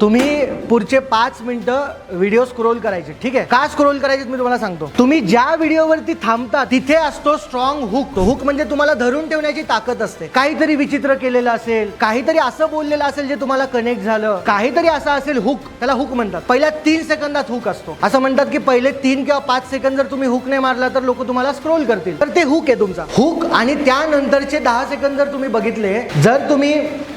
तुम्ही पुढचे 5 मिनिटं व्हिडिओ स्क्रोल करायचे, ठीक आहे? का स्क्रोल करायचे मी तुम्हाला सांगतो. तुम्ही ज्या व्हिडिओवरती थांबता तिथे असतो स्ट्रॉंग हुक. हुक म्हणजे तुम्हाला धरून ठेवण्याची ताकद असते. काहीतरी विचित्र केलेलं असेल, काहीतरी असं बोललेलं असेल जे तुम्हाला कनेक्ट झालं, काहीतरी असं असेल, हुक, त्याला हुक म्हणतात. पहिल्या 3 सेकंदात हुक असतो. असं म्हणतात की पहिले 3 किंवा 5 सेकंद जर तुम्ही हुक नाही मारला तर लोक तुम्हाला स्क्रोल करतील. तर ते हुक आहे तुमचा हुक. आणि त्यानंतरचे 10 सेकंद जर तुम्ही बघितले, जर तुम्ही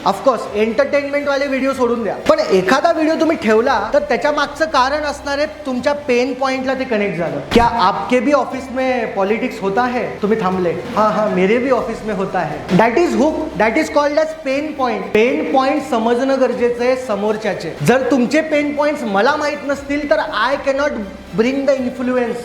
ऑफकोर्स एंटरटेनमेंट वाले व्हिडिओ सोडून द्या, पण एखादा व्हिडिओ तुम्ही ठेवला तर त्याच्या मागचं कारण असणार आहे तुमच्या पेन पॉइंटला ते कनेक्ट झालं. क्या आपके भी ऑफिस में पॉलिटिक्स होता है? तुम्ही थांबले, हाँ हाँ मेरे भी ऑफिस में होता है. That is hook. That is called as pain point. Pain point समजणं गरजेचं आहे समोरच्याचे. जर तुमचे पेन पॉइंट्स मला माहित नसतील तर I cannot bring the influence.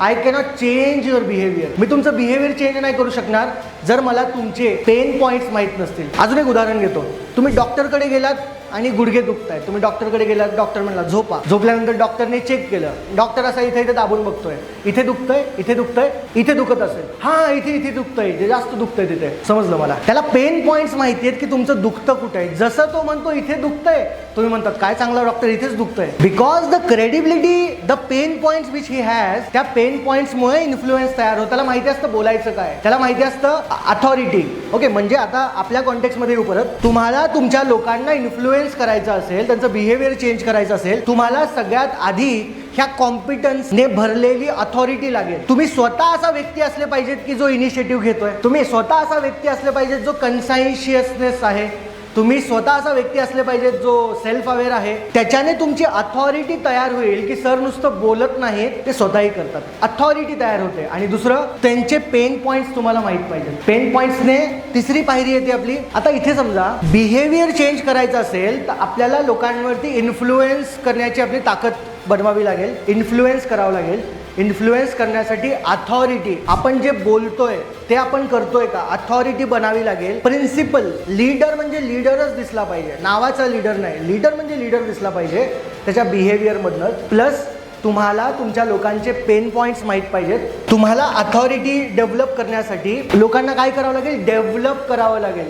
I cannot change your behaviour. मी तुमचं बिहेवियर चेंज नाही करू शकणार जर मला तुमचे पेन पॉईंट्स माहीत नसतील. अजून एक उदाहरण घेतो. तुम्ही डॉक्टरकडे गेलात आणि गुडघे दुखतायत. तुम्ही डॉक्टरकडे गेलात, डॉक्टर म्हणला झोपा. झोपल्यानंतर डॉक्टरने चेक केलं. डॉक्टर असा इथे इथे दाबून बघतोय, इथे दुखतंय, इथे दुखतंय, इथे दुखत असेल, हा इथे इथे दुखतंय, इथे जास्त दुखतंय, तिथे. समजलं मला? त्याला पेन पॉईंट्स माहिती आहेत की तुमचं दुखतं कुठे आहे. जसं तो म्हणतो इथे दुखतंय, तुम्ही म्हणतात काय चांगला डॉक्टर, इथेच दुखतंय. Because the credibility, the pain points which he has, त्या पेन पॉईंट्समुळे इन्फ्लुएन्स तयार होतो. त्याला माहिती असतं बोलायचं काय, त्याला माहिती असतं अथॉरिटी. ओके, म्हणजे आता आपल्या कॉन्टेक्स्ट मध्ये येऊ परत. तुम्हाला तुमच्या लोकांना इन्फ्लुएन्स करायचं असेल, त्यांचं बिहेवियर चेंज करायचं असेल, तुम्हाला सगळ्यात आधी ह्या कॉम्पिटन्सने भरलेली अथॉरिटी लागेल. तुम्ही स्वतः असा व्यक्ती असले पाहिजेत की जो इनिशिएटिव्ह घेतोय. तुम्ही स्वतः असा व्यक्ती असले पाहिजेत जो कन्सायशियसनेस आहे. तुम्ही स्वतः असा व्यक्ती असले पाहिजेत जो सेल्फ अवेअर आहे. त्याच्याने तुमची अथॉरिटी तयार होईल की सर नुसतं बोलत नाहीत, ते स्वतःही करतात. अथॉरिटी तयार होते. आणि दुसरं, त्यांचे पेन पॉईंट्स तुम्हाला माहित पाहिजे. पेन पॉईंट्सने तिसरी पायरी येते आपली. आता इथे समजा बिहेवियर चेंज करायचं असेल तर आपल्याला लोकांवरती इन्फ्लुएन्स करण्याची आपली ताकद बनवावी लागेल. इन्फ्लुएन्स करावं लागेल. इन्फ्लुएन्स करण्यासाठी अथॉरिटी, आपण जे बोलतोय ते आपण करतोय का, अथॉरिटी बनावी लागेल. प्रिन्सिपल, लीडर म्हणजे लीडरच दिसला पाहिजे, नावाचा लीडर नाही. लीडर म्हणजे लीडर दिसला पाहिजे त्याच्या बिहेवियरमधनं. प्लस तुम्हाला तुमच्या लोकांचे पेन पॉईंट्स माहीत पाहिजेत. तुम्हाला अथॉरिटी डेव्हलप करण्यासाठी लोकांना काय करावं लागेल, डेव्हलप करावं लागेल.